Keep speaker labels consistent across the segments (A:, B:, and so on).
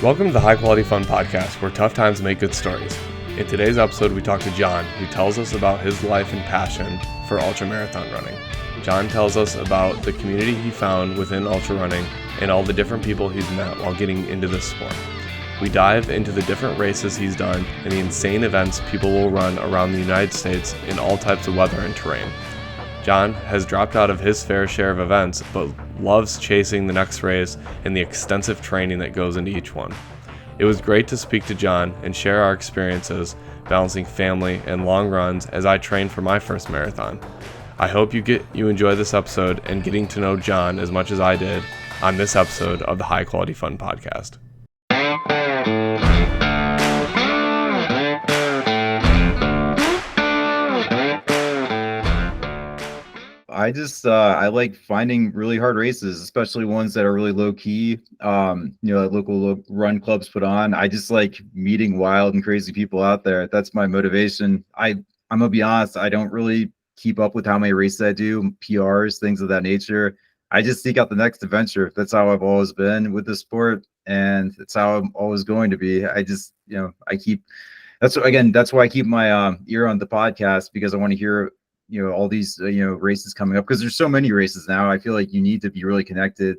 A: Welcome to the High Quality Fun Podcast, where tough times make good stories. In today's episode, we talk to John, who tells us about his life and passion for ultramarathon running. John tells us about the community he found within ultra running and all the different people he's met while getting into this sport. We dive into the different races he's done and the insane events people will run around the United States in all types of weather and terrain. John has dropped out of his fair share of events, but loves chasing the next race and the extensive training that goes into each one. It was great to speak to John and share our experiences balancing family and long runs as I trained for my first marathon. I hope you enjoy this episode and getting to know John as much as I did on this episode of the High Quality Fun Podcast.
B: I like finding really hard races, especially ones that are really low key. That local run clubs put on. I just like meeting wild and crazy people out there. That's my motivation. I'm gonna be honest, I don't really keep up with how many races I do, PRs, things of that nature. I just seek out the next adventure. That's how I've always been with the sport, and it's how I'm always going to be. That's why I keep my ear on the podcast, because I want to hear all these races coming up, because there's so many races now. I feel like you need to be really connected.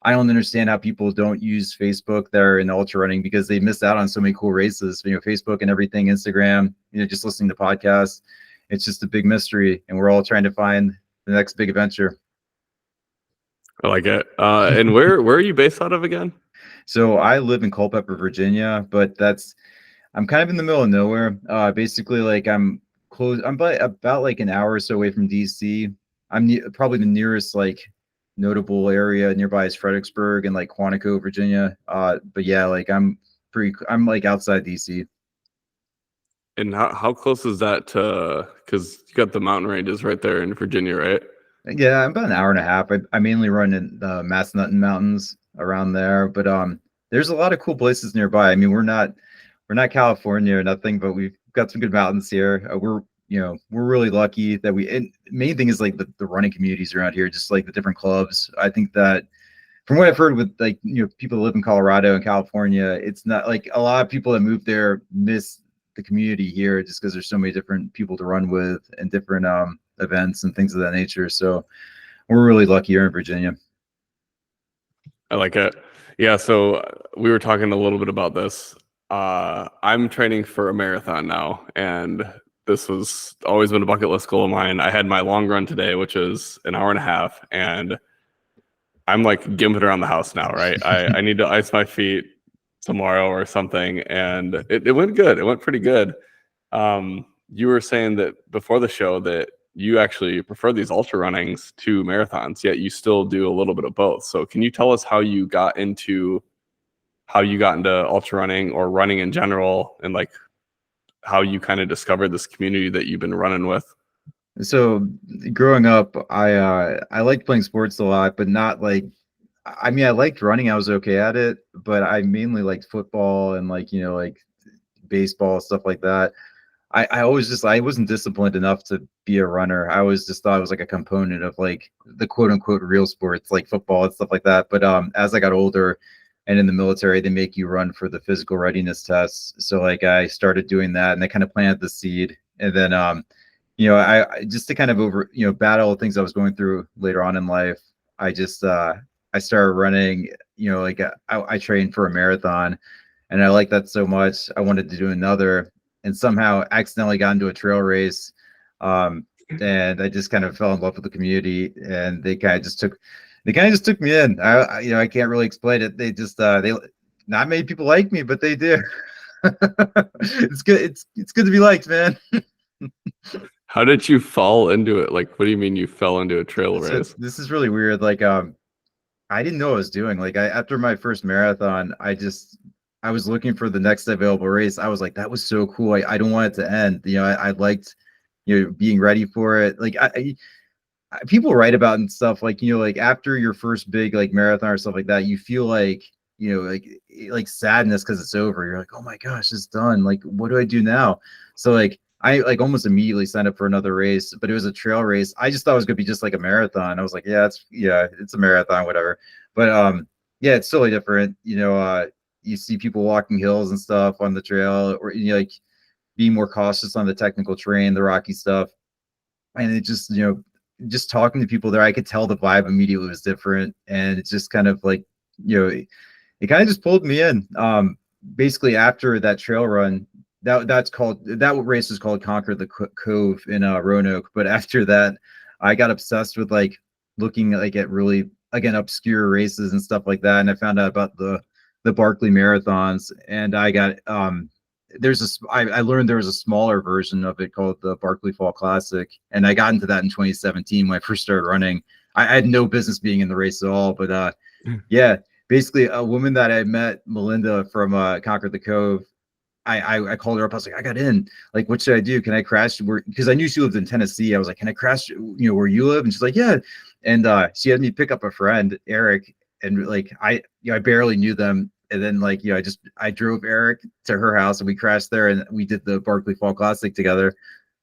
B: I don't understand how people don't use Facebook that are in ultra running, because they miss out on so many cool races. Facebook and everything, Instagram, just listening to podcasts. It's just a big mystery, and we're all trying to find the next big adventure.
A: I like it. And where are you based out of again?
B: So I live in Culpeper, Virginia, but I'm kind of in the middle of nowhere. Basically, like I'm close. I'm about like an hour or so away from DC. I'm probably the nearest like notable area nearby is Fredericksburg and like Quantico, Virginia. But yeah, like I'm like outside DC.
A: And how close is that to, because you got the mountain ranges right there in Virginia, right?
B: Yeah, I'm about an hour and a half. I mainly run in the Massanutten Mountains around there, but there's a lot of cool places nearby. I mean, we're not California or nothing, but we've got some good mountains here. We're really lucky that and the main thing is like the running communities around here, just like the different clubs. I think that from what I've heard with people that live in Colorado and California, it's not like a lot of people that move there miss the community here, just because there's so many different people to run with and different events and things of that nature. So we're really lucky here in Virginia.
A: I like it. Yeah, so we were talking a little bit about this. I'm training for a marathon now, and this was always been a bucket list goal of mine. I had my long run today, which is an hour and a half, and I'm like gimping around the house now, right? I need to ice my feet tomorrow or something, and it went good. It went pretty good. You were saying that before the show that you actually prefer these ultra runnings to marathons, yet you still do a little bit of both. So can you tell us how you got into ultra running or running in general, and like how you kind of discovered this community that you've been running with?
B: So growing up, I liked playing sports a lot, but not like, I mean, I liked running. I was okay at it, but I mainly liked football and like baseball, stuff like that. I wasn't disciplined enough to be a runner. I was just thought it was like a component of like the quote unquote real sports, like football and stuff like that. But as I got older and in the military, they make you run for the physical readiness tests. So like I started doing that, and they kind of planted the seed. And then I just to kind of battle things I was going through later on in life, I started running. I trained for a marathon, and I liked that so much. I wanted to do another, and somehow accidentally got into a trail race. And I just kind of fell in love with the community, and they kind of just took me in. I can't really explain it. They just they not many people like me, but they do. It's good. It's good to be liked, man.
A: How did you fall into it? Like, what do you mean you fell into a trail race?
B: This is really weird. Like, I didn't know what I was doing. Like, after my first marathon, I was looking for the next available race. I was like, that was so cool. I don't want it to end. I liked, being ready for it. Like people write about and stuff like, like after your first big like marathon or stuff like that, you feel like, like sadness because it's over. You're like, oh my gosh, it's done. Like, what do I do now? So like, I like almost immediately signed up for another race, but it was a trail race. I just thought it was gonna be just like a marathon. I was like, it's a marathon, whatever. But yeah, it's totally different. you see people walking hills and stuff on the trail, or like being more cautious on the technical terrain, the rocky stuff. And it just, just talking to people there, I could tell the vibe immediately was different. And it's just kind of like, it kind of just pulled me in. Basically after that trail run, that race is called Conquer the Cove in Roanoke. But after that, I got obsessed with like looking like at really, again, obscure races and stuff like that. And I found out about the Barkley marathons, and I got I learned there was a smaller version of it called the Barkley Fall Classic, and I got into that in 2017 when I first started running. I had no business being in the race at all, but yeah, basically a woman that I met, Melinda from Conquer the Cove. I called her up. I was like, I got in. Like, what should I do? Can I crash? Because I knew she lived in Tennessee. I was like, can I crash? Where you live? And she's like, yeah. And she had me pick up a friend, Eric, and like I barely knew them. And then like I drove Eric to her house and we crashed there and we did the Barkley Fall Classic together.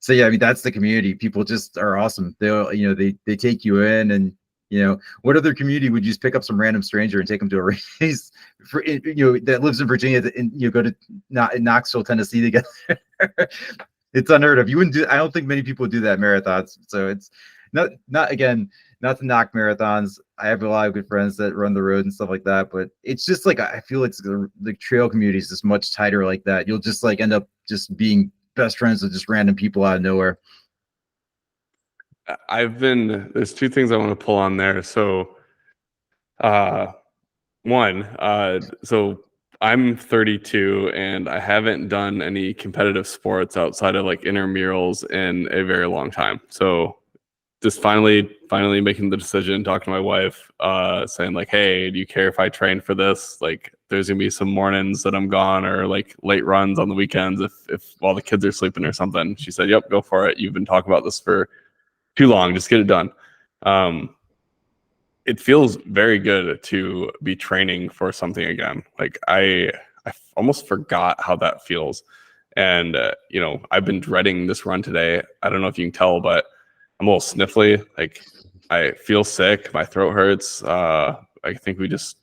B: So yeah, I mean that's the community. People just are awesome. They'll they take you in, and what other community would you just pick up some random stranger and take them to a race for that lives in Virginia and go to Knoxville, Tennessee together? It's unheard of. You wouldn't do. I don't think many people do that marathons. So it's not again, not to knock marathons. I have a lot of good friends that run the road and stuff like that, but it's just like I feel like the trail community is just much tighter like that. You'll just like end up just being best friends with just random people out of nowhere.
A: There's two things I want to pull on there. So, so I'm 32 and I haven't done any competitive sports outside of like intramurals in a very long time. So just finally making the decision, talking to my wife, saying like, hey, do you care if I train for this? Like there's gonna be some mornings that I'm gone, or like late runs on the weekends if while the kids are sleeping or something. She said, yep, go for it. You've been talking about this for too long. Just get it done. It feels very good to be training for something again. Like I almost forgot how that feels. And, I've been dreading this run today. I don't know if you can tell, but I'm a little sniffly. Like I feel sick. My throat hurts. I think we just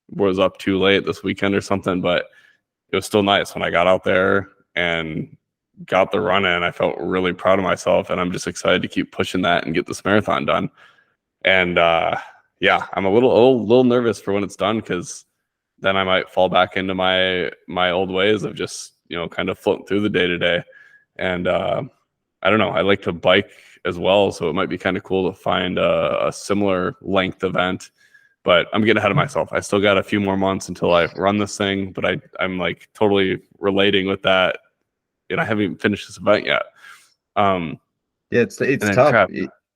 A: was up too late this weekend or something, but it was still nice when I got out there and got the run in. I felt really proud of myself, and I'm just excited to keep pushing that and get this marathon done. And yeah, I'm a little nervous for when it's done, because then I might fall back into my old ways of just kind of floating through the day to day. And I don't know. I like to bike as well, so it might be kind of cool to find a similar length event. But I'm getting ahead of myself. I still got a few more months until I run this thing, but I'm like totally relating with that. And I haven't even finished this event yet.
B: Yeah, it's tough.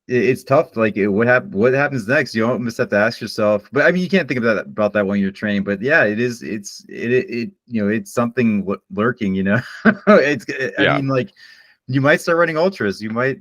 B: It's tough. Like what happens next? You almost have to ask yourself. But I mean, you can't think about that when you're training. But yeah, it is. It's something lurking. I mean, like you might start running ultras. You might.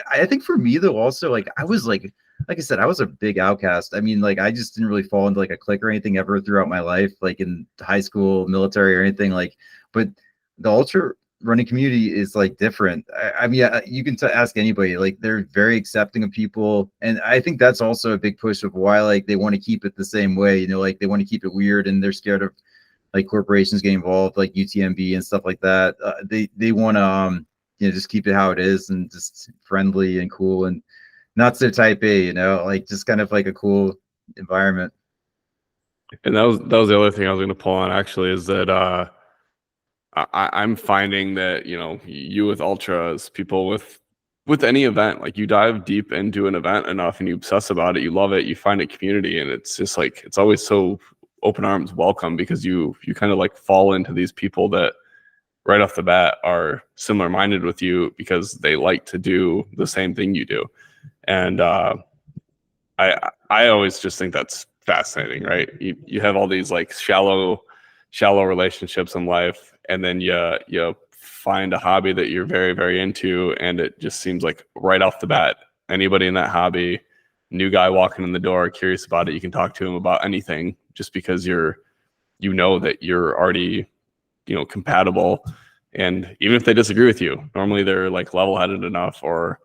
B: I think for me though, also like I was like I said, I was a big outcast. I mean, like I just didn't really fall into like a clique or anything ever throughout my life, like in high school, military, or anything like. But the ultra running community is like different. I mean, you can ask anybody, like they're very accepting of people. And I think that's also a big push of why like they want to keep it the same way, like they want to keep it weird, and they're scared of like corporations getting involved, like UTMB and stuff like that. They want to, just keep it how it is and just friendly and cool and not so type A, like just kind of like a cool environment.
A: And that was the other thing I was going to pull on actually, is that, I'm finding that, you with ultras, people with any event, like you dive deep into an event enough and you obsess about it, you love it, you find a community, and it's just like, it's always so open arms welcome, because you kind of like fall into these people that right off the bat are similar minded with you because they like to do the same thing you do. And I always just think that's fascinating, right? You have all these like shallow relationships in life, and then you find a hobby that you're very, very into, and it just seems like right off the bat, anybody in that hobby, new guy walking in the door, curious about it, you can talk to him about anything, just because that you're already compatible. And even if they disagree with you, normally they're like level-headed enough, or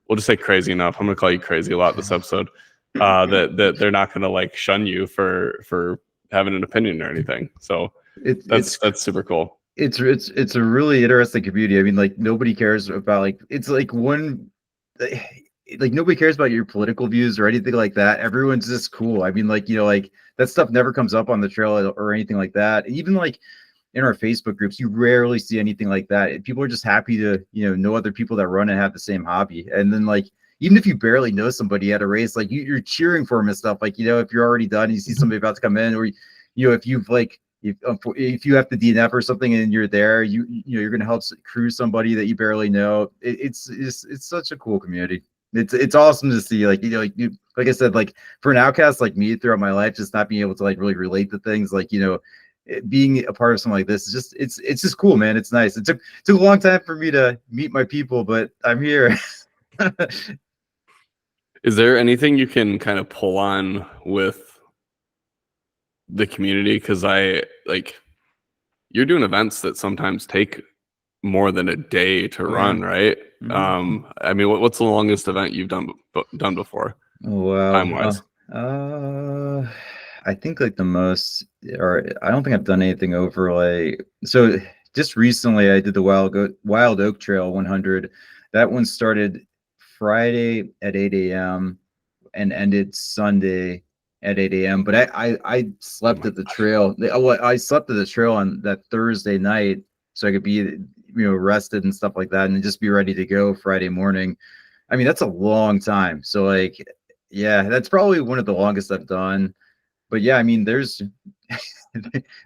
A: we'll just say crazy enough. I'm gonna call you crazy a lot this episode. That they're not gonna like shun you for having an opinion or anything. So
B: It's
A: that's super cool.
B: it's a really interesting community. I mean, like nobody cares about like it's like one like nobody cares about your political views or anything like that. Everyone's just cool. I mean, like like that stuff never comes up on the trail or anything like that. Even like in our Facebook groups, you rarely see anything like that. People are just happy to know other people that run and have the same hobby. And then like even if you barely know somebody at a race, like you're cheering for them and stuff. Like if you're already done, you see somebody about to come in, or if you've like if you have to DNF or something and you're there, you're going to help crew somebody that you barely know. It's such a cool community. It's awesome to see. Like like I said, like for an outcast like me throughout my life, just not being able to like really relate to things, like being a part of something like this is just it's just cool, man. It's nice. It took a long time for me to meet my people, but I'm here.
A: Is there anything you can kind of pull on with the community? Because you're doing events that sometimes take more than a day to run, right?
B: Mm-hmm.
A: I mean, what's the longest event you've done before,
B: Oh wow.
A: time wise?
B: I think like the most, or I don't think I've done anything over like so. Just recently, I did the Wild Oak Trail 100. That one started Friday at 8 a.m. and ended Sunday at 8 a.m. But I
A: Oh
B: slept
A: my
B: at the
A: gosh.
B: trail. I slept at the trail on that Thursday night so I could be rested and stuff like that, and just be ready to go Friday morning. I mean, that's a long time. So like, yeah, that's probably one of the longest I've done. But yeah, I mean, there's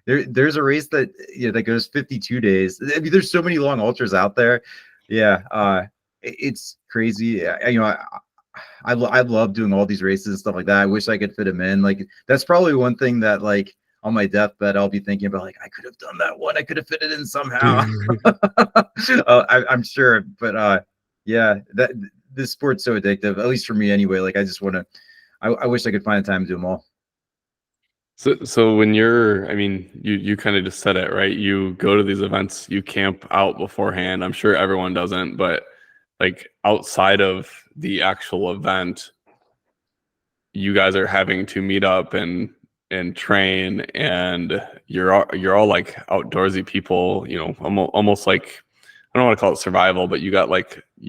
B: there's a race that that goes 52 days. I mean, there's so many long ultras out there. Yeah, it's crazy. I love doing all these races and stuff like that. I wish I could fit them in. Like that's probably one thing that like on my deathbed I'll be thinking about. Like I could have done that one. I could have fit it in somehow. I'm sure, but yeah, that this sport's so addictive. At least for me, anyway. Like I just want to. I wish I could find the time to do them all.
A: So when I mean, you kind of just said it, right? You go to these events, you camp out beforehand. I'm sure everyone doesn't, but like outside of the actual event, you guys are having to meet up and train, and you're all like outdoorsy people, almost like, I don't want to call it survival, but you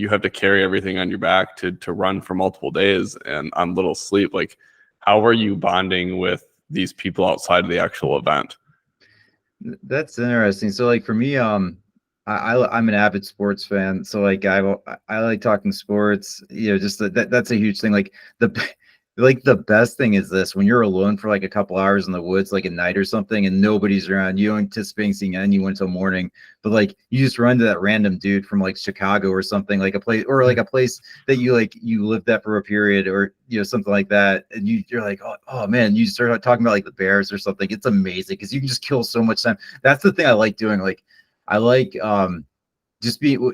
A: have to carry everything on your back to run for multiple days and on little sleep. Like, how are you bonding with these people outside of the actual event?
B: That's interesting. So like for me, I'm an avid sports fan. So like I like talking sports. Just that's a huge thing. Like the like the best thing is this: when you're alone for like a couple hours in the woods, like at night or something, and nobody's around, you don't anticipate seeing anyone until morning. But like you just run to that random dude from like Chicago or something, like a place like a place that you lived at for a period, or something like that, and you're like, oh man, you start talking about like the Bears or something. It's amazing because you can just kill so much time. That's the thing I like doing. Like I like just being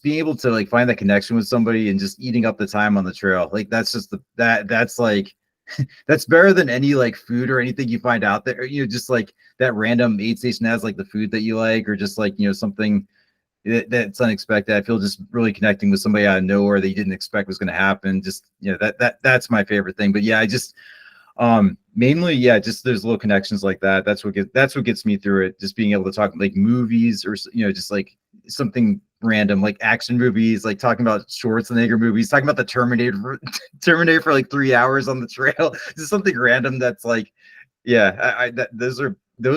B: able to like find that connection with somebody and just eating up the time on the trail. Like that's just that's like that's better than any like food or anything you find out there. Just like that random aid station has like the food that you like, or just like something that's unexpected. I feel just really connecting with somebody out of nowhere that you didn't expect was going to happen. Just that's my favorite thing. But yeah, I just mainly, yeah, just there's little connections like that. That's what gets me through it. Just being able to talk like movies, or just like something random like action movies, like talking about Schwarzenegger movies, talking about the Terminator for like 3 hours on the trail. Just something random that's like, yeah, those are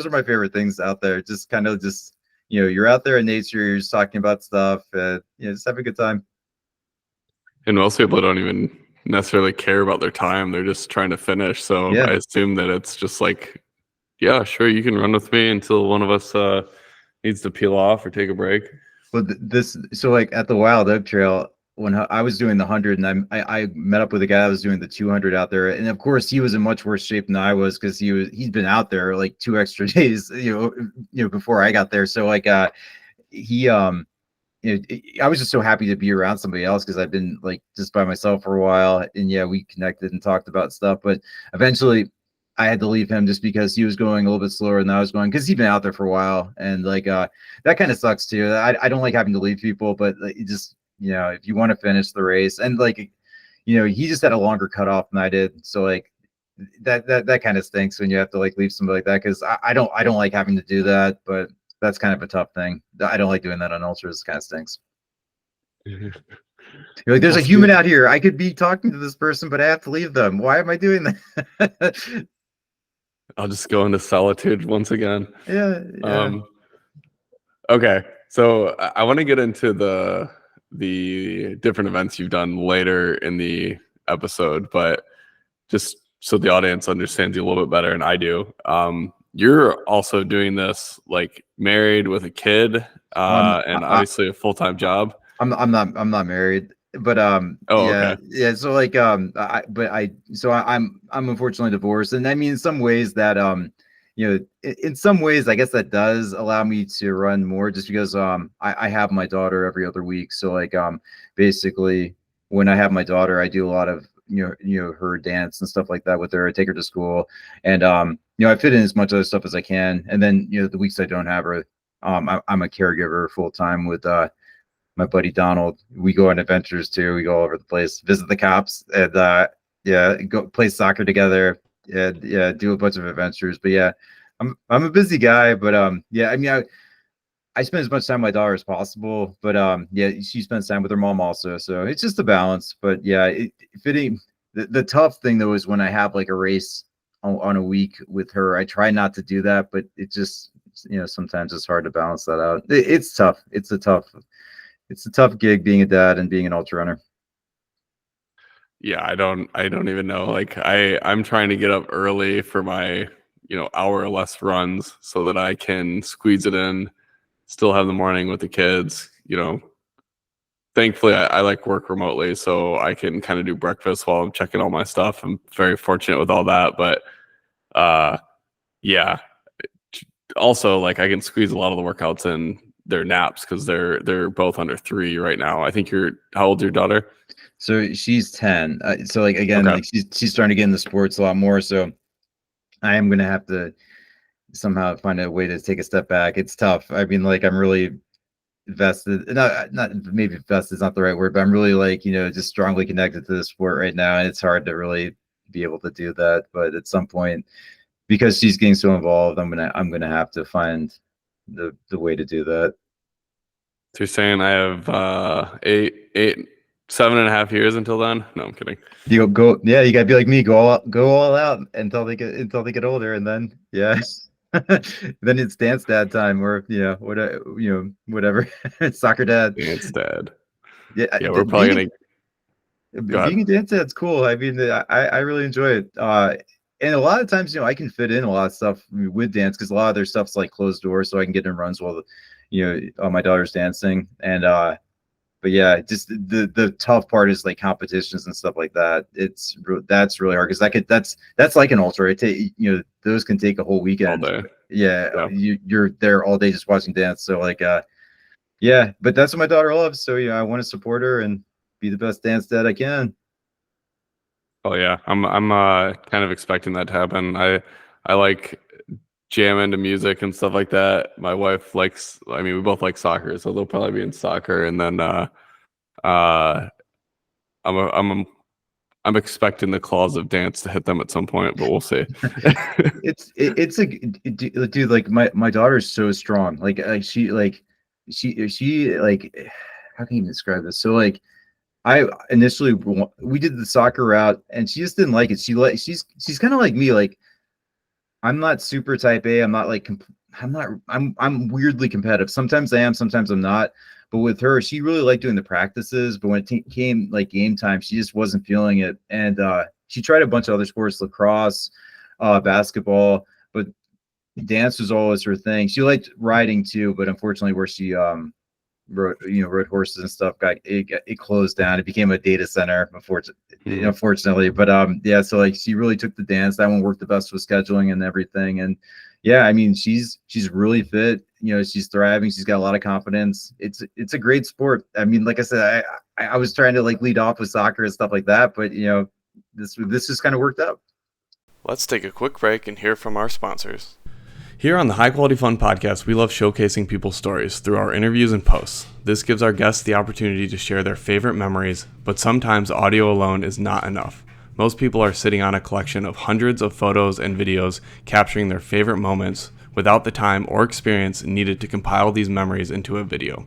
B: my favorite things out there. Just kind of just you're out there in nature, you're just talking about stuff, just have a good time.
A: And most people don't even necessarily care about their time. They're just trying to finish. So I
B: Yeah.
A: assume that it's just like, yeah, sure, you can run with me until one of us needs to peel off or take a break.
B: Well, so like at the Wild Oak Trail, when I was doing the 100, and I met up with a guy that was doing the 200 out there, and of course he was in much worse shape than I was, because he'd been out there like 2 extra days, before I got there. So like he I was just so happy to be around somebody else, because I've been like just by myself for a while, and yeah, we connected and talked about stuff. But eventually I had to leave him just because he was going a little bit slower than I was going, because he'd been out there for a while. And like that kind of sucks too. I don't like having to leave people, but like, it just if you want to finish the race, and like he just had a longer cutoff than I did, so like that kind of stinks when you have to like leave somebody like that, because I don't like having to do that, but that's kind of a tough thing. I don't like doing that on ultras. It kind of stinks. You're like, there's a human out here. I could be talking to this person, but I have to leave them. Why am I doing that?
A: I'll just go into solitude once again.
B: Yeah.
A: Okay, so I want to get into the different events you've done later in the episode, but just so the audience understands you a little bit better, and I do. You're also doing this like married with a kid, and obviously a full-time job.
B: I'm not married, but
A: Okay.
B: yeah. So like I'm unfortunately divorced, and I mean in some ways that in some ways I guess that does allow me to run more, just because I have my daughter every other week. So like basically when I have my daughter, I do a lot of her dance and stuff like that with her. I take her to school, and I fit in as much other stuff as I can. And then the weeks I don't have her, I'm a caregiver full time with my buddy Donald. We go on adventures too. We go all over the place, visit the cops, and go play soccer together, and do a bunch of adventures. But yeah, I'm a busy guy, but I mean I spend as much time with my daughter as possible, but she spends time with her mom also, so it's just a balance. But yeah, fitting the tough thing though is when I have like a race on a week with her. I try not to do that, but it just sometimes it's hard to balance that out. It's tough. It's a tough gig being a dad and being an ultra runner.
A: Yeah, I don't even know. Like I'm trying to get up early for my hour or less runs so that I can squeeze it in, still have the morning with the kids. Thankfully I like work remotely, so I can kind of do breakfast while I'm checking all my stuff. I'm very fortunate with all that, but yeah. Also, like I can squeeze a lot of the workouts in their naps, because they're both under 3 right now. I think how old's your daughter?
B: So she's 10. So like again,
A: Okay.
B: like she's starting to get into sports a lot more. So I am gonna have to somehow find a way to take a step back. It's tough. I mean, like I'm really vested. Not maybe vested is not the right word, but I'm really like just strongly connected to the sport right now, and it's hard to really be able to do that. But at some point, because she's getting so involved, I'm gonna have to find the way to do that.
A: So you're saying I have 7.5 years until then? No, I'm kidding.
B: You go, yeah. You gotta be like me. Go all out until they get older, and then then it's dance dad time, or whatever. Soccer dad.
A: Dance dad.
B: Yeah,
A: we're probably
B: being a dance dad's cool. I mean, I really enjoy it. And a lot of times, I can fit in a lot of stuff with dance, because a lot of their stuff's like closed doors, so I can get in runs while my daughter's dancing. And but yeah, just the tough part is like competitions and stuff like that. That's really hard, because that's like an ultra. Those can take a whole weekend.
A: all day.
B: Yeah. You're there all day just watching dance. So like yeah, but that's what my daughter loves. So I want to support her and be the best dance dad I can.
A: Oh yeah, I'm kind of expecting that to happen. I like jamming to music and stuff like that. My wife likes. I mean, we both like soccer, so they'll probably be in soccer, and then I'm expecting the claws of dance to hit them at some point, but we'll see.
B: Dude, like my daughter's so strong. She how can you describe this? So like I initially we did the soccer route, and she just didn't like it. She's kind of like me. Like I'm not super type A. I'm not like I'm weirdly competitive. Sometimes I am, sometimes I'm not. But with her, she really liked doing the practices. But when it came like game time, she just wasn't feeling it. And she tried a bunch of other sports, lacrosse, basketball, but dance was always her thing. She liked riding too, but unfortunately, where she rode horses and stuff, it closed down. It became a data center, unfortunately. But yeah, so like she really took the dance. That one worked the best with scheduling and everything. And yeah, I mean, she's really fit. She's thriving. She's got a lot of confidence. It's a great sport. I mean, like I said, I was trying to like lead off with soccer and stuff like that, but this just kind of worked out.
A: Let's take a quick break and hear from our sponsors. Here on the High Quality Fun podcast, we love showcasing people's stories through our interviews and posts. This gives our guests the opportunity to share their favorite memories, but sometimes audio alone is not enough. Most people are sitting on a collection of hundreds of photos and videos capturing their favorite moments without the time or experience needed to compile these memories into a video.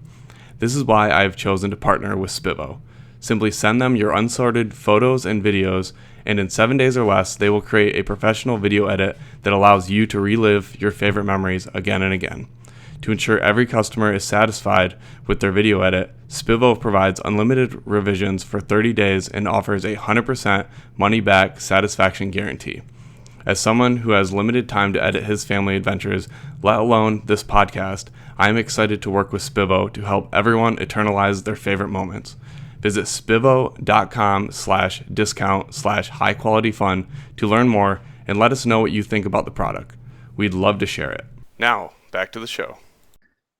A: This is why I have chosen to partner with Spivo. Simply send them your unsorted photos and videos, and in 7 days or less, they will create a professional video edit that allows you to relive your favorite memories again and again. To ensure every customer is satisfied with their video edit, Spivo provides unlimited revisions for 30 days and offers a 100% money-back satisfaction guarantee. As someone who has limited time to edit his family adventures, let alone this podcast, I am excited to work with Spivo to help everyone eternalize their favorite moments. Visit spivo.com/discount/high-quality-fun to learn more and let us know what you think about the product. We'd love to share it. Now, back to the show.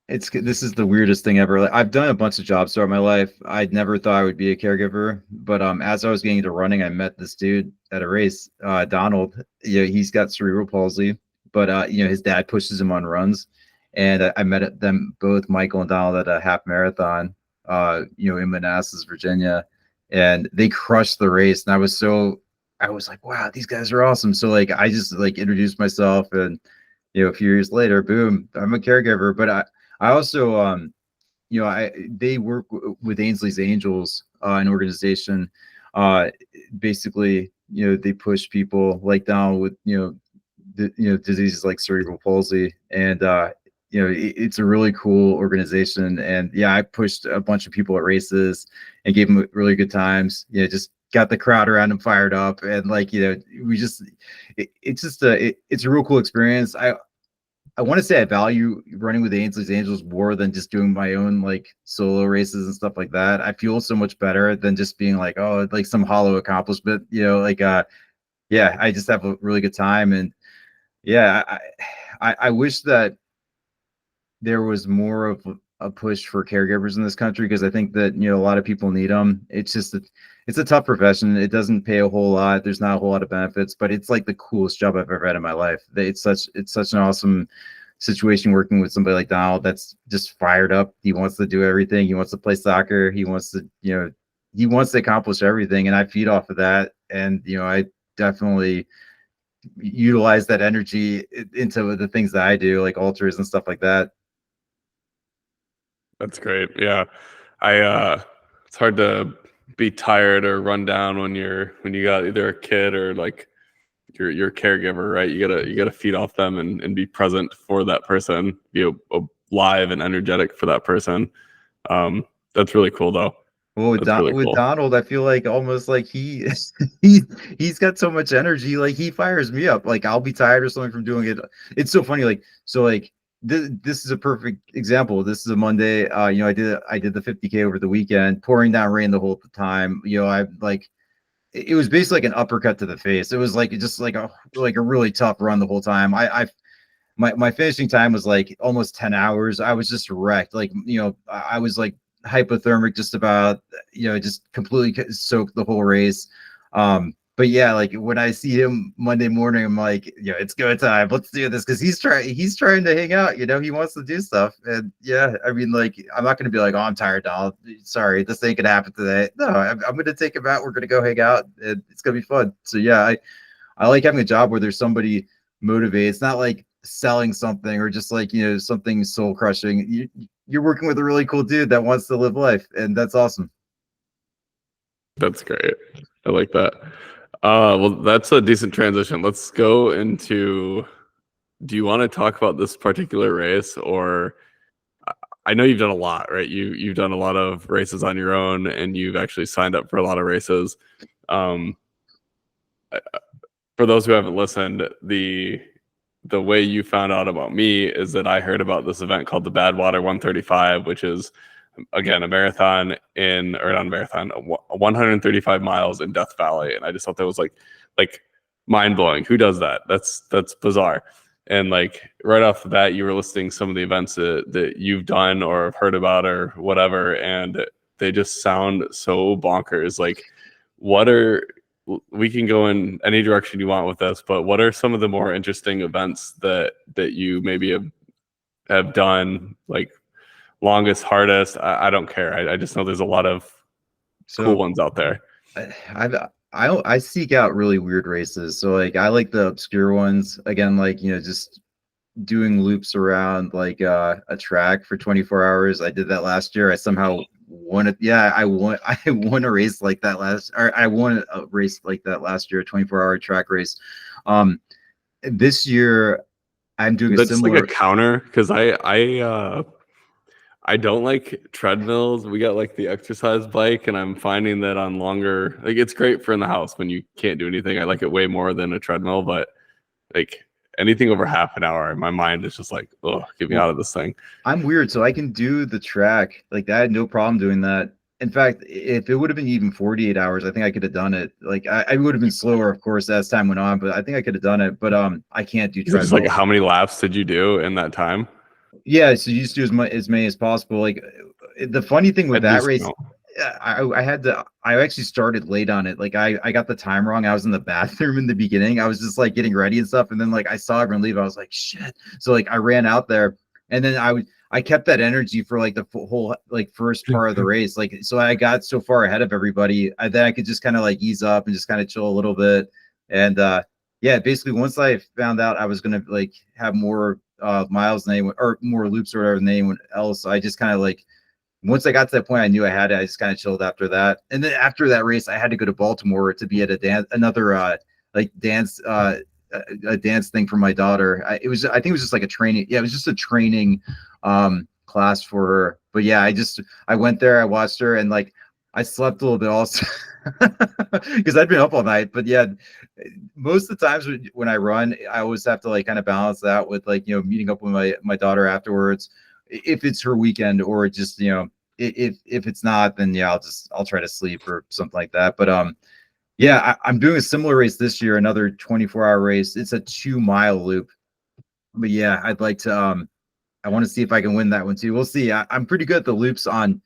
B: This is the weirdest thing ever. Like, I've done a bunch of jobs throughout my life. I'd never thought I would be a caregiver, but as I was getting into running, I met this dude at a race, Donald. He's got cerebral palsy, but his dad pushes him on runs, and I met them both, Michael and Donald, at a half marathon, in Manassas, Virginia, and they crushed the race. And I was like, wow, these guys are awesome. So like, I just like introduced myself, and a few years later, boom, I'm a caregiver. But I also, they work with Ainsley's Angels, an organization. Basically, they push people like down with, diseases like cerebral palsy, and it's a really cool organization. And yeah, I pushed a bunch of people at races and gave them really good times. Just got the crowd around them fired up, and like, it's a real cool experience. I want to say I value running with Ainsley's Angels more than just doing my own like solo races and stuff like that. I feel so much better than just being like, oh, like some hollow accomplishment, yeah, I just have a really good time. And yeah, I wish that there was more of a push for caregivers in this country, because I think that, a lot of people need them. It's just it's a tough profession. It doesn't pay a whole lot. There's not a whole lot of benefits, but it's like the coolest job I've ever had in my life. It's such an awesome situation working with somebody like Donald that's just fired up. He wants to do everything. He wants to play soccer. He wants to accomplish everything, and I feed off of that. And I definitely utilize that energy into the things that I do, like ultras and stuff like that.
A: That's great. Yeah. It's hard to be tired or run down when you got either a kid or like your caregiver, right? You gotta feed off them and be present for that person, be alive and energetic for that person. That's really cool though.
B: Well,
A: That's really
B: with
A: cool.
B: Donald, I feel like almost like he's got so much energy. Like, he fires me up. Like, I'll be tired or something from doing it. It's so funny. Like, so like this is a perfect example. This is a Monday. I did the 50K over the weekend, pouring down rain the whole time. I like, it was basically like an uppercut to the face. It was like just like a really tough run the whole time. My finishing time was like almost 10 hours. I was just wrecked. Like, I was like hypothermic just about, just completely soaked the whole race. But yeah, like when I see him Monday morning, I'm like, it's go time. Let's do this, because he's trying to hang out. He wants to do stuff. And yeah, I mean, like, I'm not going to be like, oh, I'm tired, Donald. Sorry, this ain't gonna happen today. No, I'm going to take him out. We're going to go hang out, and it's going to be fun. So yeah, I like having a job where there's somebody motivated. It's not like selling something or just like, something soul crushing. You're working with a really cool dude that wants to live life, and that's awesome.
A: That's great. I like that. Well, that's a decent transition. Let's go into, do you want to talk about this particular race? Or I know you've done a lot, right? You've done a lot of races on your own, and you've actually signed up for a lot of races. For those who haven't listened, the way you found out about me is that I heard about this event called the Badwater 135, which is, again, a marathon or not a marathon, 135 miles in Death Valley. And I just thought that was like mind blowing. Who does that? That's bizarre. And like right off the bat, you were listing some of the events that you've done or have heard about or whatever, and they just sound so bonkers. Like, we can go in any direction you want with this, but what are some of the more interesting events that you maybe have done? Like, longest, hardest, I don't care. I just know there's a lot of cool ones out there.
B: I seek out really weird races. So like I like the obscure ones. Again, like just doing loops around like a track for 24 hours. I did that last year. I somehow won it. Yeah, I won I won a race like that or I won a race like that last year, a 24-hour track race. Um this year I'm doing
A: Is
B: a
A: that just like a
B: similar.
A: counter? Because I don't like treadmills. We got like the exercise bike, and I'm finding that on longer, like it's great for in the house when you can't do anything. I like it way more than a treadmill, but like anything over half an hour, my mind is just like, oh, get me
B: Well,
A: out of this thing.
B: I'm weird, so I can do the track. Like I had no problem doing that. In fact, if it would have been even 48 hours, I think I could have done it. Like I would have been slower, of course, as time went on, but I think I could have done it. But I can't do
A: Is it just like
B: treadmills.
A: how many laps did you do in that time?
B: Yeah, so you just do as many as possible. Like the funny thing with
A: At
B: that
A: least
B: race,
A: no.
B: I had to. I actually started late on it. Like I got the time wrong. I was in the bathroom in the beginning. I was just like getting ready and stuff, and then like I saw everyone leave. I was like, shit. So like I ran out there, and then I kept that energy for like the whole like first part of the race. Like so I got so far ahead of everybody, then I could just kind of like ease up and just kind of chill a little bit. And yeah, basically once I found out I was gonna like have more miles than anyone or more loops or whatever than anyone else, I just kind of like once I got to that point, I knew I had it. I just kind of chilled after that. And then after that race, I had to go to Baltimore to be at a dance, another like dance, a dance thing for my daughter. I think it was just like a training. Yeah, it was just a training class for her. But yeah, I went there, I watched her, and like I slept a little bit also because I'd been up all night. But yeah, most of the times when I run, I always have to like kind of balance that with like meeting up with my daughter afterwards if it's her weekend or just if it's not, then yeah, I'll try to sleep or something like that. But yeah, I'm doing a similar race this year, another 24-hour race. It's a 2-mile loop. But yeah, I'd like to I want to see if I can win that one too. We'll see. I'm pretty good at the loops on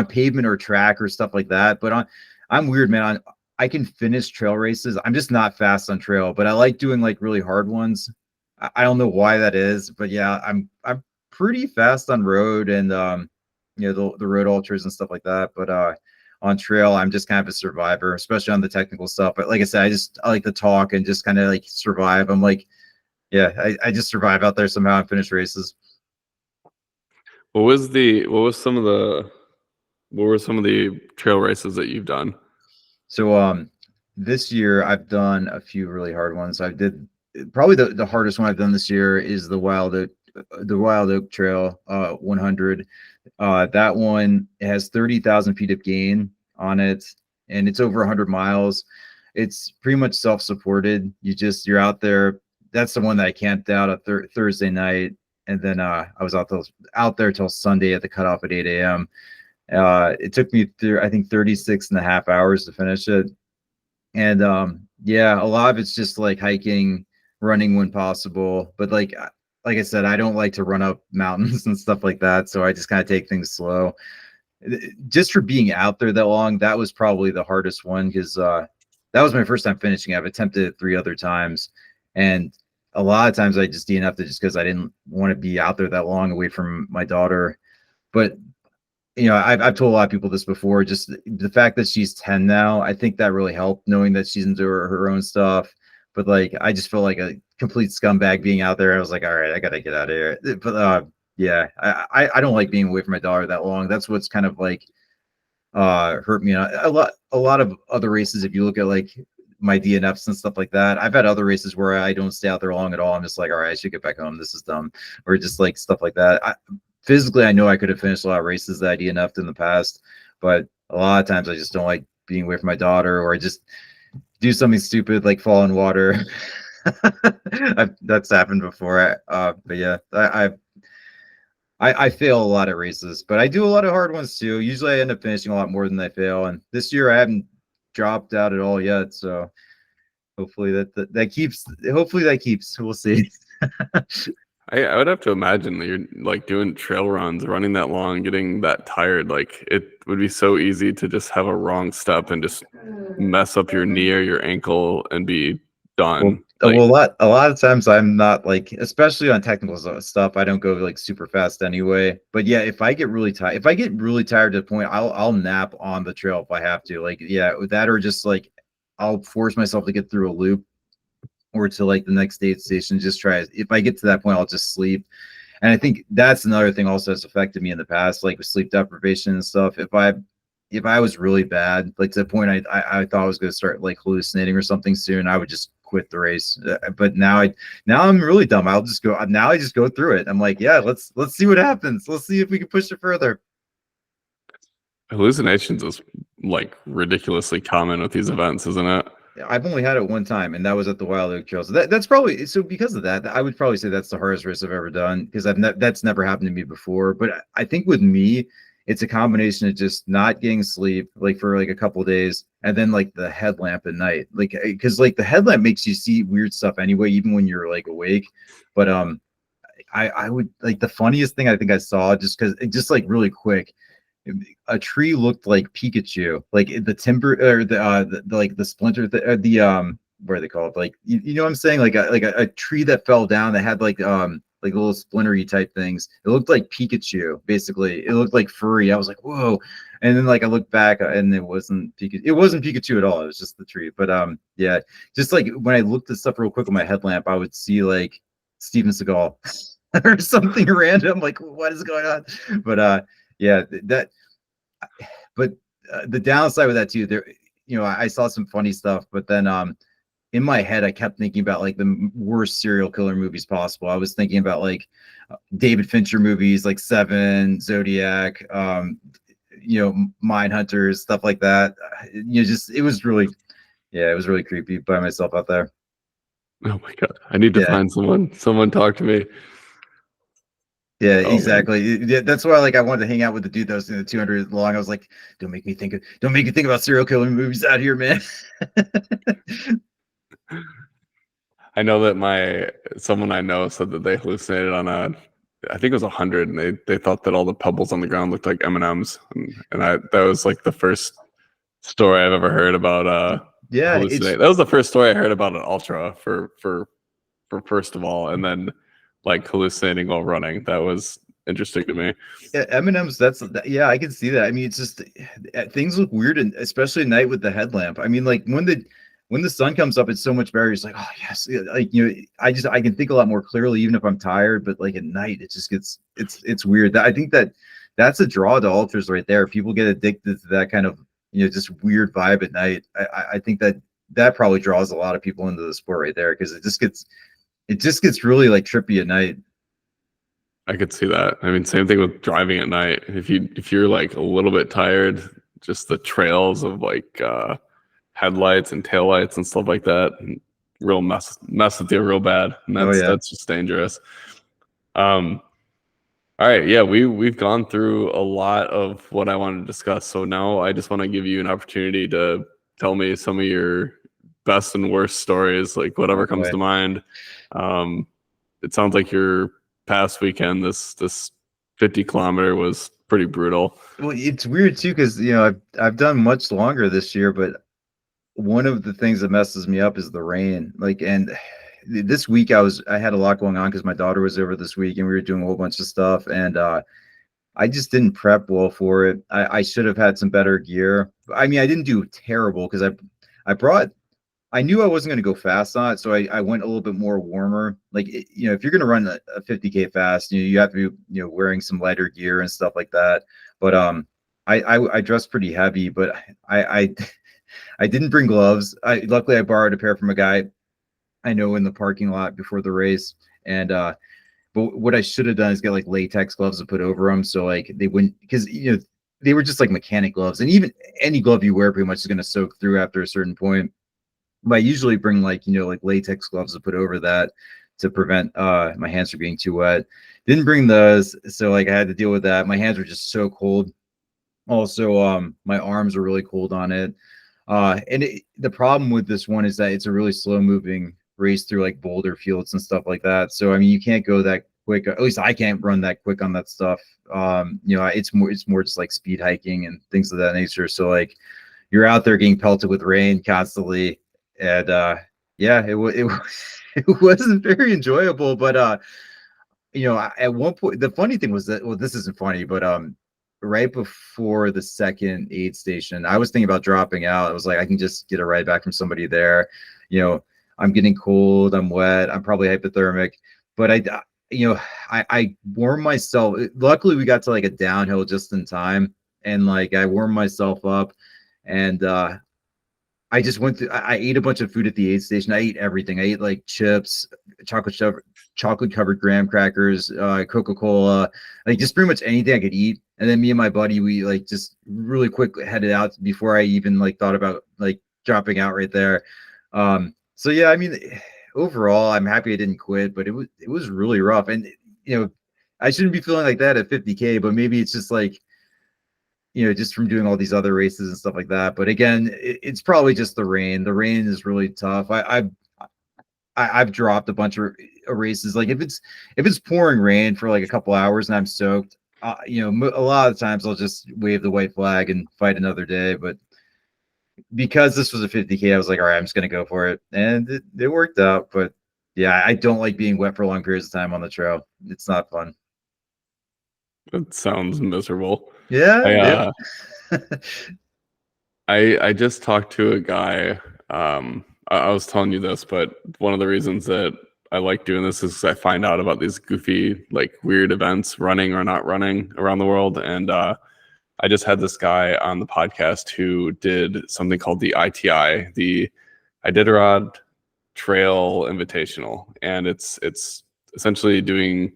B: pavement or track or stuff like that. But I'm weird, man. I can finish trail races. I'm just not fast on trail, but I like doing like really hard ones. I don't know why that is, but yeah, I'm pretty fast on road and the road ultras and stuff like that. But on trail, I'm just kind of a survivor, especially on the technical stuff. But like I said, I like to talk and just kind of like survive. I'm like, yeah, I just survive out there somehow and finish races.
A: What were some of the trail races that you've done?
B: So this year I've done a few really hard ones. I did probably the hardest one I've done this year is the Wild Oak Trail 100. That one has 30,000 feet of gain on it, and it's over 100 miles. It's pretty much self-supported. You're out there. That's the one that I camped out at Thursday night, and then I was out there till Sunday at the cutoff at 8 a.m. It took me through, I think, 36 and a half hours to finish it. And yeah, a lot of it's just like hiking, running when possible. But like I said, I don't like to run up mountains and stuff like that. So I just kind of take things slow. Just for being out there that long, that was probably the hardest one because that was my first time finishing. I've attempted it 3 other times. And a lot of times I just DNF'd it just because I didn't want to be out there that long away from my daughter. But I've told a lot of people this before. Just the fact that she's 10 now, I think that really helped, knowing that she's into her own stuff. But like, I just felt like a complete scumbag being out there. I was like, all right, I gotta get out of here. But yeah, I don't like being away from my daughter that long. That's what's kind of like hurt me a lot of other races. If you look at like my DNFs and stuff like that, I've had other races where I don't stay out there long at all. I'm just like, all right, I should get back home. This is dumb, or just like stuff like that. Physically, I know I could have finished a lot of races that I DNF'd in the past, but a lot of times I just don't like being away from my daughter, or I just do something stupid like fall in water. That's happened before. But yeah, I fail a lot of races, but I do a lot of hard ones too. Usually, I end up finishing a lot more than I fail, and this year I haven't dropped out at all yet. So hopefully that keeps. Hopefully that keeps. We'll see.
A: I would have to imagine that you're like doing trail runs, running that long, getting that tired. Like it would be so easy to just have a wrong step and just mess up your knee or your ankle and be
B: Well,
A: done.
B: well,
A: Like,
B: a lot of times I'm not like, especially on technical stuff, I don't go like super fast anyway. But yeah, if I get really tired, to the point, I'll nap on the trail if I have to. Like, yeah, that or just like I'll force myself to get through a loop or to like the next aid station. Just try. If I get to that point, I'll just sleep. And I think that's another thing also that's affected me in the past, like with sleep deprivation and stuff. If I was really bad, like to the point I thought I was going to start like hallucinating or something soon, I would just quit the race. But now I'm really dumb. I'll just go. Now I just go through it. I'm like, yeah, let's see what happens. Let's see if we can push it further.
A: Hallucinations is like ridiculously common with these events, isn't it?
B: I've only had it one time, and that was at the Wild Oak Trail. So that's probably so because of that, I would probably say that's the hardest race I've ever done because that's never happened to me before. But I think with me, it's a combination of just not getting sleep like for like a couple of days, and then like the headlamp at night, like because like the headlamp makes you see weird stuff anyway, even when you're like awake. But I would like the funniest thing I think I saw just like really quick a tree looked like Pikachu, like the timber or the like the splinter, what are they called? Like you know what I'm saying? Like a tree that fell down that had like little splintery type things. It looked like Pikachu, basically. It looked like furry. I was like, whoa. And then like I looked back and it wasn't Pikachu. It wasn't Pikachu at all. It was just the tree. But yeah, just like when I looked at stuff real quick with my headlamp, I would see like Steven Seagal or something random. Like, what is going on? But yeah, that but the downside with that too, there, I saw some funny stuff, but then in my head, I kept thinking about like the worst serial killer movies possible. I was thinking about like David Fincher movies, like Seven, Zodiac, Mind Hunters, stuff like that. Just it was really, yeah, it was really creepy by myself out there.
A: Oh my god, I need to
B: Yeah.
A: find someone. Someone talk to me.
B: Yeah,
A: Oh man.
B: exactly. Yeah, that's why like I wanted to hang out with the dude that was in the 200 long. I was like, don't make me think about serial killer movies out here, man.
A: I know that someone I know said that they hallucinated on I think it was 100, and they thought that all the pebbles on the ground looked like M&Ms, and that was like the first story I've ever heard about
B: Yeah,
A: hallucinate. That was the first story I heard about an ultra for first of all, and then like hallucinating while running. That was interesting to me.
B: yeah, M&M's. Yeah, I can see that. I mean, it's just things look weird, and especially at night with the headlamp. I mean, like when the sun comes up, it's so much better. It's like, oh yes, like I can think a lot more clearly, even if I'm tired. But like at night, it just gets it's weird. I think that's a draw to ultras right there. People get addicted to that kind of just weird vibe at night. I think that probably draws a lot of people into the sport right there because it just gets really like trippy at night.
A: I could see that. I mean, same thing with driving at night. If you're like a little bit tired, just the trails of like headlights and taillights and stuff like that, and real mess with you real bad, and
B: Oh yeah.
A: that's just dangerous. All right, yeah, we've gone through a lot of what I wanted to discuss. So now I just want to give you an opportunity to tell me some of your best and worst stories, like whatever
B: Oh
A: comes
B: boy.
A: to mind. It sounds like your past weekend, this 50-kilometer was pretty brutal.
B: Well, it's weird too because I've done much longer this year, but one of the things that messes me up is the rain. Like, and this week I had a lot going on because my daughter was over this week and we were doing a whole bunch of stuff, and I just didn't prep well for it. I should have had some better gear. I mean, I didn't do terrible because I knew I wasn't going to go fast on it, so I went a little bit more warmer. Like, if you're going to run a 50K fast, you have to be, wearing some lighter gear and stuff like that. But I dressed pretty heavy, but I I didn't bring gloves. Luckily I borrowed a pair from a guy I know in the parking lot before the race, and but what I should have done is get like latex gloves to put over them, so like they wouldn't, because they were just like mechanic gloves, and even any glove you wear pretty much is going to soak through after a certain point. But I usually bring like like latex gloves to put over that to prevent my hands from being too wet. Didn't bring those, so like I had to deal with that. My hands were just so cold. Also, my arms are really cold on it. The problem with this one is that it's a really slow moving race through like boulder fields and stuff like that. So I mean, you can't go that quick. At least I can't run that quick on that stuff. It's more just like speed hiking and things of that nature. So like you're out there getting pelted with rain constantly, and yeah, it wasn't very enjoyable. But at one point, the funny thing was that, well, this isn't funny, but right before the second aid station. I was thinking about dropping out. I was like, I can just get a ride back from somebody there. I'm getting cold, I'm wet, I'm probably hypothermic, but I warmed myself. Luckily, we got to like a downhill just in time, and like I warmed myself up, and I just went to. I ate a bunch of food at the aid station. I ate everything. I ate like chips, chocolate covered graham crackers, Coca-Cola, like just pretty much anything I could eat. And then me and my buddy, we like just really quick headed out before I even like thought about like dropping out right there. So yeah, I mean, overall, I'm happy I didn't quit, but it was really rough. And I shouldn't be feeling like that at 50K, but maybe it's just like just from doing all these other races and stuff like that. But again, it's probably just the rain. The rain is really tough. I've dropped a bunch of races. Like if it's pouring rain for like a couple hours and I'm soaked, a lot of times I'll just wave the white flag and fight another day. But because this was a 50K, I was like, all right, I'm just gonna go for it, and it worked out. But yeah, I don't like being wet for long periods of time on the trail. It's not fun.
A: It sounds miserable.
B: Yeah.
A: I just talked to a guy. I was telling you this, but one of the reasons that I like doing this is I find out about these goofy, like weird events, running or not running around the world. And I just had this guy on the podcast who did something called the ITI, the Iditarod Trail Invitational, and it's essentially doing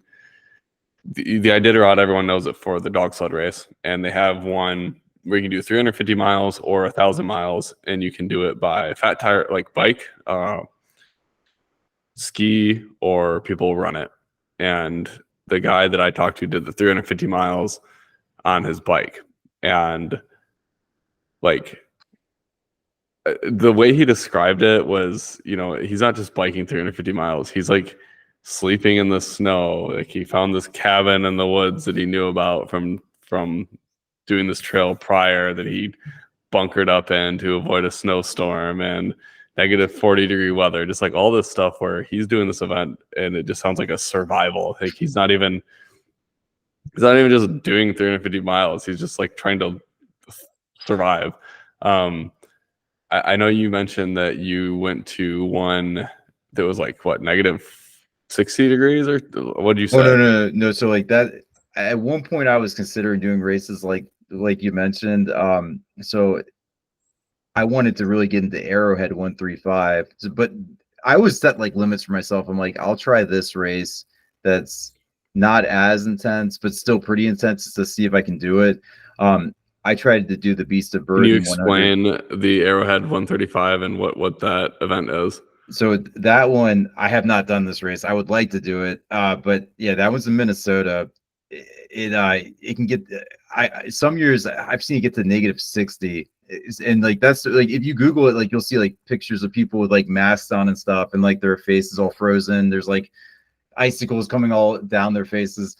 A: the Iditarod. Everyone knows it for the dog sled race, and they have one where you can do 350 miles or 1,000 miles, and you can do it by fat tire, like bike, ski, or people run it. And the guy that I talked to did the 350 miles on his bike, and like the way he described it was, he's not just biking 350 miles. He's like sleeping in the snow. Like he found this cabin in the woods that he knew about from doing this trail prior, that he bunkered up in to avoid a snowstorm and negative 40-degree weather, just like all this stuff where he's doing this event and it just sounds like a survival. Like he's not even just doing 350 miles. He's just like trying to survive. I know you mentioned that you went to one that was like what, negative 60 degrees, or what did you say?
B: Oh, no. So like that, at one point I was considering doing races like you mentioned. So I wanted to really get into Arrowhead 135, but I always set like limits for myself. I'm like, I'll try this race that's not as intense, but still pretty intense, to see if I can do it. I tried to do the Beast of Burden.
A: Can you explain the Arrowhead 135 and what that event is?
B: So that one, I have not done this race. I would like to do it, but yeah, that was in Minnesota. It can get, some years I've seen it get to negative 60, and like that's like if you Google it, like you'll see like pictures of people with like masks on and stuff, and like their faces all frozen. There's like icicles coming all down their faces.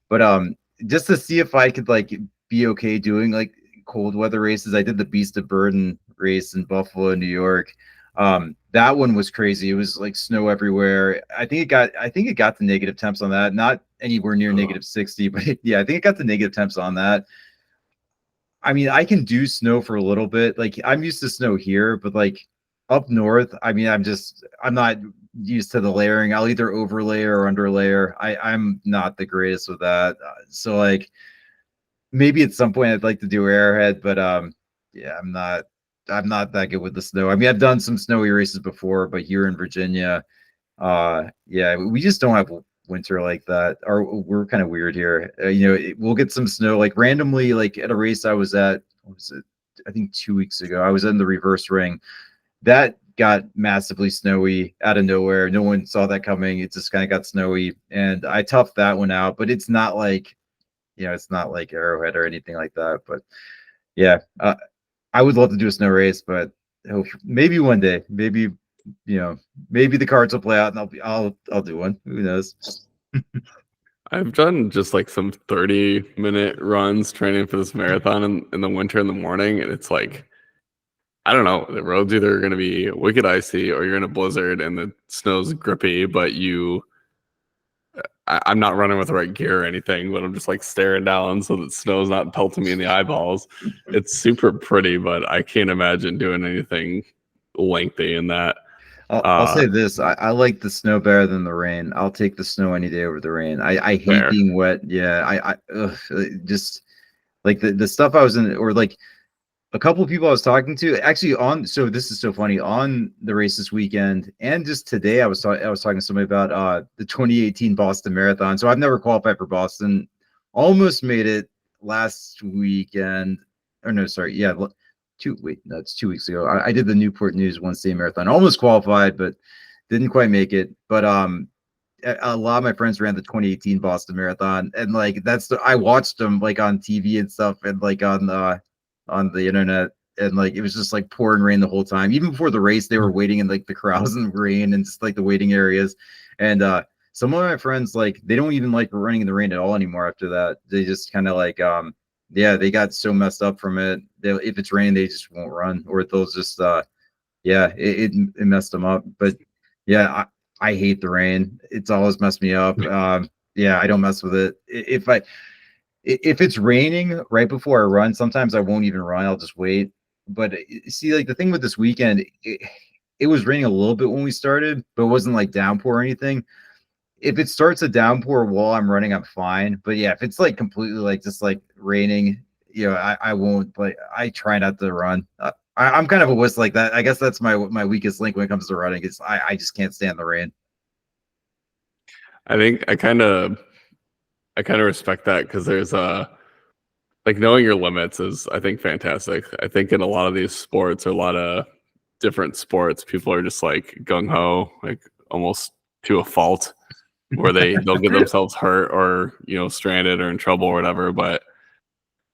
B: But just to see if I could like be okay doing like cold weather races, I did the Beast of Burden race in Buffalo, New York. That one was crazy. It was like snow everywhere. I think it got to negative temps on that. Not anywhere near negative 60, but yeah, I think it got to negative temps on that. I mean, I can do snow for a little bit. Like I'm used to snow here, but like up north, I mean, I'm not used to the layering. I'll either overlay or underlayer. I'm not the greatest with that. So like maybe at some point I'd like to do Arrowhead, but yeah, I'm not that good with the snow. I mean, I've done some snowy races before, but here in Virginia, yeah, we just don't have winter like that. Or we're kind of weird here. We'll get some snow like randomly, like at a race I was at, what was it? I think 2 weeks ago, I was in the reverse ring. That got massively snowy out of nowhere. No one saw that coming. It just kind of got snowy, and I toughed that one out. But it's not like, it's not like Arrowhead or anything like that. But yeah, I would love to do a snow race, but maybe one day, maybe the cards will play out, and I'll do one. Who knows?
A: I've done just like some 30-minute runs training for this marathon in the winter in the morning, and it's like, I don't know, the road's either going to be wicked icy or you're in a blizzard and the snow's grippy, but I'm not running with the right gear or anything, but I'm just like staring down so that snow's not pelting me in the eyeballs. It's super pretty, but I can't imagine doing anything lengthy in that.
B: I'll say this: I like the snow better than the rain. I'll take the snow any day over the rain. I hate
A: Fair.
B: being wet. Yeah, just like the stuff I was in, or like a couple of people I was talking to actually on. So this is so funny on the race this weekend, and just today I was talking to somebody about the 2018 Boston Marathon. So I've never qualified for Boston. Almost made it last weekend. Or no, sorry, yeah, it's 2 weeks ago. I did the Newport News Wednesday Marathon. Almost qualified, but didn't quite make it. But a lot of my friends ran the 2018 Boston Marathon, and like I watched them like on TV and stuff, and like on the internet, and like it was just like pouring rain the whole time. Even before the race, they were waiting in like the crowds in the rain and just like the waiting areas. And some of my friends, like, they don't even like running in the rain at all anymore after that. They just kind of like yeah, they got so messed up from it. If it's raining, they just won't run, or they'll just yeah, it messed them up. But yeah, I hate the rain. It's always messed me up. Yeah, I don't mess with it. If it's raining right before I run, sometimes I won't even run. I'll just wait. But see, like the thing with this weekend, it was raining a little bit when we started, but it wasn't like downpour or anything. If it starts a downpour while I'm running, I'm fine. But yeah, if it's like completely like just like raining, I won't. But I try not to run. I'm kind of a wuss like that. I guess that's my weakest link when it comes to running. Is I just can't stand the rain.
A: I think I kind of respect that because there's like knowing your limits is, I think, fantastic. I think in a lot of these sports or a lot of different sports, people are just like gung ho, like almost to a fault, where they'll get themselves hurt or stranded or in trouble or whatever. But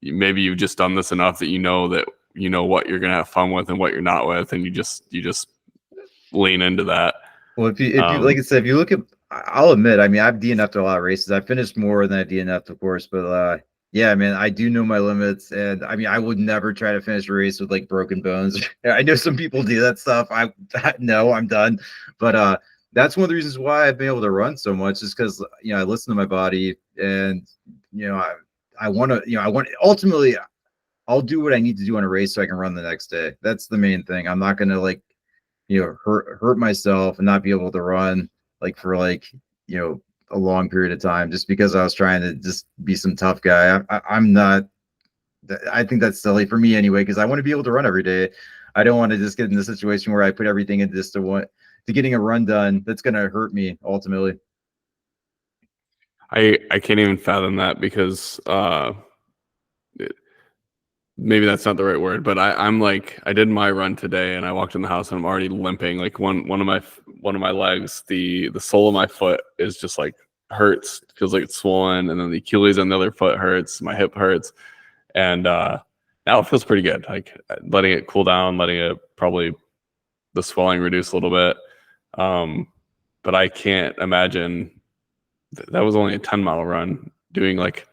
A: maybe you've just done this enough that you know what you're gonna have fun with and what you're not with, and you just lean into that.
B: Well, if you like I said, if you look at, I'll admit, I mean, I've DNF'd a lot of races. I finished more than I DNF'd, of course, but yeah, man, I do know my limits, and I mean, I would never try to finish a race with like broken bones. I know some people do that stuff. No, I'm done. But that's one of the reasons why I've been able to run so much, is because I listen to my body, and I want to, I want ultimately I'll do what I need to do on a race so I can run the next day. That's the main thing. I'm not gonna like hurt myself and not be able to run like for like a long period of time just because I was trying to just be some tough guy. I'm not. I think that's silly for me anyway, because I want to be able to run every day. I don't want to just get in the situation where I put everything into this to getting a run done. That's going to hurt me ultimately.
A: I can't even fathom that, because maybe that's not the right word, but I'm like, I did my run today and I walked in the house and I'm already limping. Like one of my legs, the sole of my foot is just like hurts, feels like it's swollen, and then the Achilles on the other foot hurts, my hip hurts, and now it feels pretty good. Like letting it cool down, letting it probably the swelling reduce a little bit. But I can't imagine that was only a 10-mile run, doing like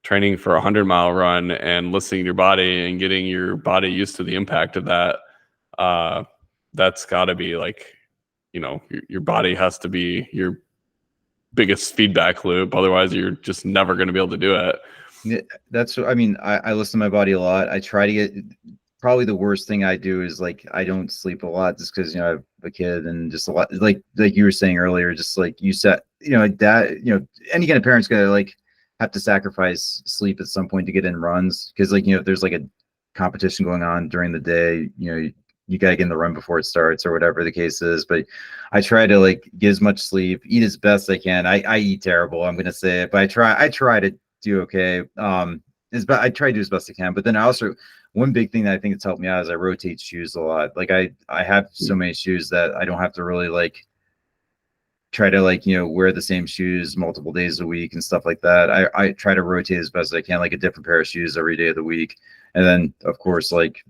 A: training for a 100-mile run and listening to your body and getting your body used to the impact of that. That's got to be like, your body has to be your biggest feedback loop. Otherwise, you're just never going to be able to do it.
B: That's, I mean, I listen to my body a lot. I try to get, probably the worst thing I do is like, I don't sleep a lot just because, I have a kid, and just a lot, like you were saying earlier, just like you said, that, any kind of parent's gonna like have to sacrifice sleep at some point to get in runs. Cause like, if there's like a competition going on during the day, you gotta get in the run before it starts or whatever the case is. But I try to like get as much sleep, eat as best I can. I eat terrible, I'm gonna say it, but I try to do okay. I try to do as best I can. But then I also, one big thing that I think it's helped me out is I rotate shoes a lot. Like I have so many shoes that I don't have to really like try to like wear the same shoes multiple days a week and stuff like that. I try to rotate as best as I can, like a different pair of shoes every day of the week. And then of course, like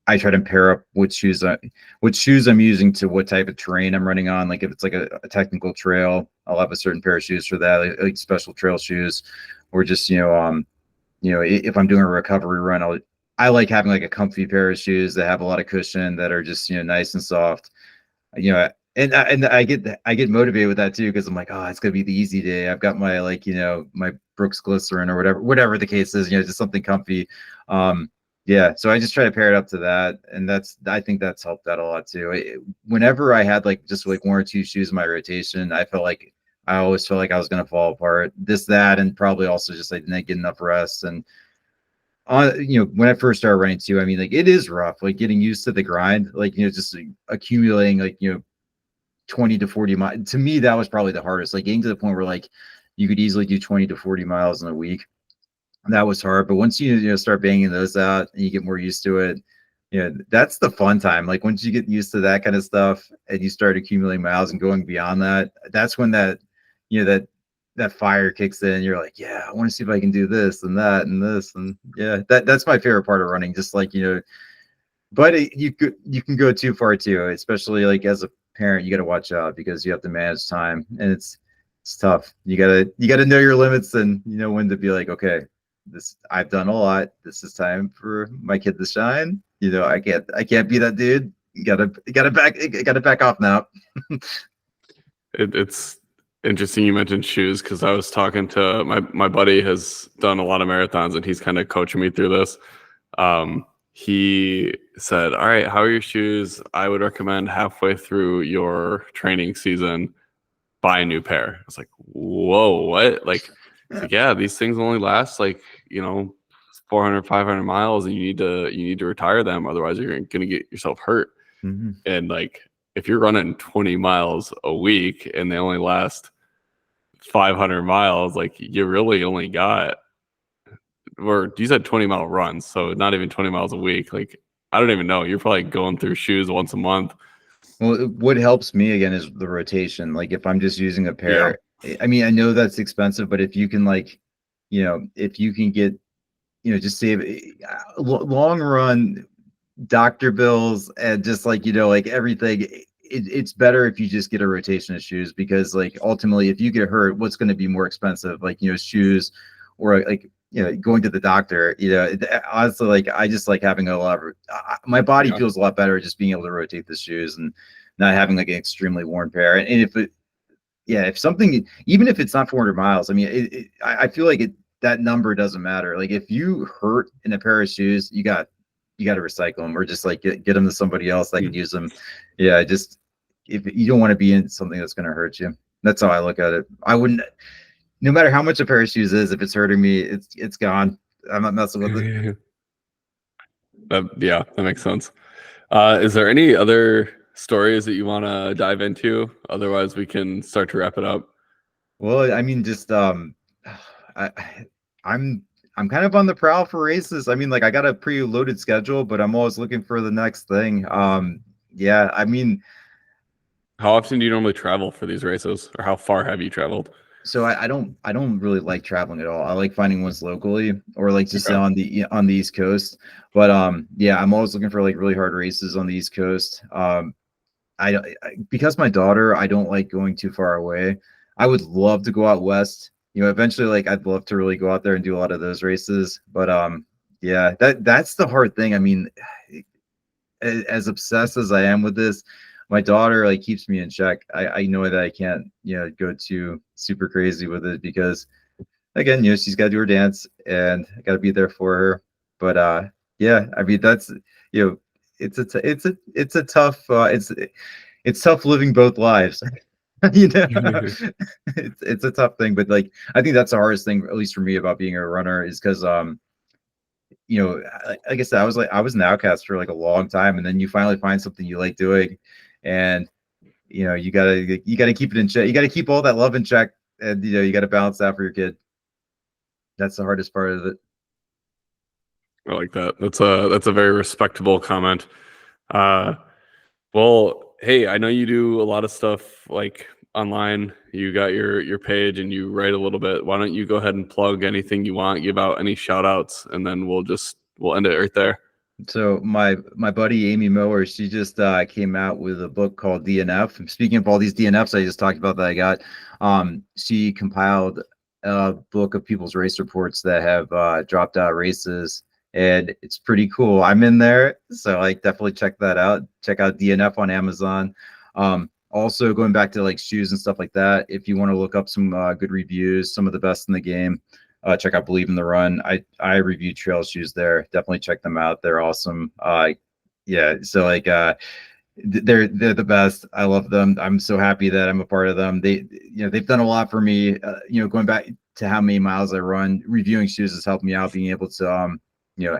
B: I try to pair up which shoes I'm using to what type of terrain I'm running on. Like if it's like a technical trail, I'll have a certain pair of shoes for that, like special trail shoes, or just if I'm doing a recovery run, I like having like a comfy pair of shoes that have a lot of cushion, that are just nice and soft. And I get motivated with that too, because I'm like, oh, it's gonna be the easy day. I've got my, like, my Brooks glycerin or whatever the case is, just something comfy. um yeah, so I just try to pair it up to that, and I think that's helped out a lot too. Whenever I had like just like one or two shoes in my rotation, I always felt like I was gonna fall apart, this, that, and probably also just like didn't get enough rest. And when I first started running too, I mean, like, it is rough, like getting used to the grind, like, just like, accumulating, like, 20 to 40 miles. To me, that was probably the hardest, like getting to the point where like you could easily do 20 to 40 miles in a week. That was hard. But once you start banging those out and you get more used to it, that's the fun time. Like once you get used to that kind of stuff and you start accumulating miles and going beyond that, that's when that fire kicks in. You're like, yeah, I want to see if I can do this and that and this. And yeah, that's my favorite part of running. Just like, but you can go too far too, especially like as a parent. You got to watch out because you have to manage time, and it's tough. You gotta know your limits, and you know when to be like, okay, this, I've done a lot. This is time for my kid to shine. I can't be that dude. You gotta back off now.
A: It's interesting you mentioned shoes, because I was talking to my buddy has done a lot of marathons, and he's kind of coaching me through this. He said, all right, how are your shoes? I would recommend halfway through your training season, buy a new pair. I was like, whoa, what? Like, it's like, yeah, these things only last like, 400, 500 miles, and you need to retire them. Otherwise you're going to get yourself hurt.
B: Mm-hmm.
A: And like, if you're running 20 miles a week and they only last 500 miles, like you really only got, or you said 20-mile runs, so not even 20 miles a week. Like, I don't even know. You're probably going through shoes once a month.
B: Well, what helps me again is the rotation. Like if I'm just using a
A: Yeah.
B: pair, I mean, I know that's expensive, but if you can like, if you can get, just save long run doctor bills and just like, like everything, it's better if you just get a rotation of shoes, because like ultimately if you get hurt, what's going to be more expensive, like, shoes, or like, going to the doctor. Honestly, like I just like having a lot of, my body
A: Yeah.
B: feels a lot better just being able to rotate the shoes and not having like an extremely worn pair. And if something, even if it's not 400 miles, I mean, I feel like that number doesn't matter. Like if you hurt in a pair of shoes, you got to recycle them, or just like get them to somebody else that can use them. Yeah, just, if you don't want to be in something that's going to hurt you. That's how I look at it. I wouldn't, no matter how much a pair of shoes is, if it's hurting me, it's gone. I'm not messing with it.
A: Yeah, that makes sense. Is there any other stories that you want to dive into? Otherwise, we can start to wrap it up.
B: Well, I mean, just I, I'm I'm kind of on the prowl for races. I mean, like I got a pretty loaded schedule, but I'm always looking for the next thing. Yeah, I mean,
A: How often do you normally travel for these races, or how far have you traveled?
B: so I don't really like traveling at all. I like finding ones locally, or like just
A: Okay.
B: on the East Coast. But yeah, I'm always looking for like really hard races on the East Coast. Because my daughter, I don't like going too far away. I would love to go out west. Eventually, like I'd love to really go out there and do a lot of those races. But yeah, that's the hard thing. I mean, as obsessed as I am with this, my daughter like keeps me in check. I know that I can't, go too super crazy with it, because again, she's got to do her dance and I got to be there for her. But yeah, I mean, that's, it's a tough, it's tough living both lives. you know it's a tough thing, but like I think that's the hardest thing, at least for me, about being a runner, is because like I said, I was an outcast for like a long time, and then you finally find something you like doing, and you gotta keep it in check. You gotta keep all that love in check, and you gotta balance that for your kid. That's the hardest part of it.
A: I like that. That's a very respectable comment. Uh, well, hey, I know you do a lot of stuff like online. You got your page and you write a little bit. Why don't you go ahead and plug anything you want, give out any shout outs, and then we'll end it right there.
B: So my buddy Amy Miller, she just came out with a book called DNF. Speaking of all these DNFs I just talked about that I got, she compiled a book of people's race reports that have dropped out of races, and it's pretty cool. I'm in there, so like definitely check that out. Check out DNF on Amazon. Also, going back to like shoes and stuff like that, if you want to look up some good reviews, some of the best in the game, check out Believe in the Run. I review trail shoes there. Definitely check them out. They're awesome. Yeah, so like they're the best. I love them. I'm so happy that I'm a part of them. They've done a lot for me. Going back to how many miles I run, reviewing shoes has helped me out. You know,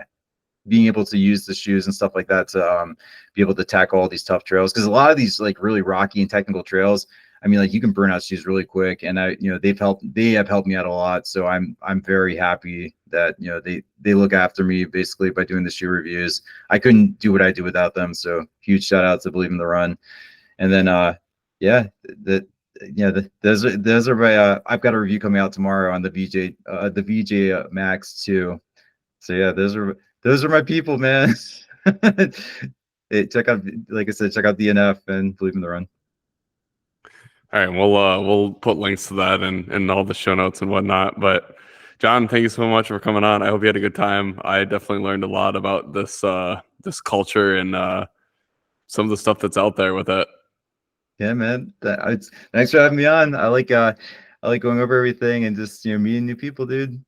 B: being able to use the shoes and stuff like that to be able to tackle all these tough trails, because a lot of these like really rocky and technical trails, I mean, like you can burn out shoes really quick, and they have helped me out a lot. So I'm very happy that they look after me basically by doing the shoe reviews. I couldn't do what I do without them. So huge shout out to Believe in the Run. And then yeah, the yeah, those are my I've got a review coming out tomorrow on the VJ Max too. So yeah, those are my people, man. Hey, check out, like I said, check out DNF and Believe in the Run.
A: All right, we'll put links to that and all the show notes and whatnot. But John, thank you so much for coming on. I hope you had a good time. I definitely learned a lot about this culture and some of the stuff that's out there with it.
B: Yeah, man. Thanks for having me on. I like going over everything and just meeting new people, dude.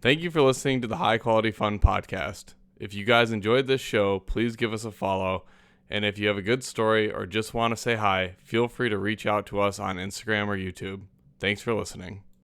A: Thank you for listening to the High Quality Fun podcast. If you guys enjoyed this show, please give us a follow. And if you have a good story or just want to say hi, feel free to reach out to us on Instagram or YouTube. Thanks for listening.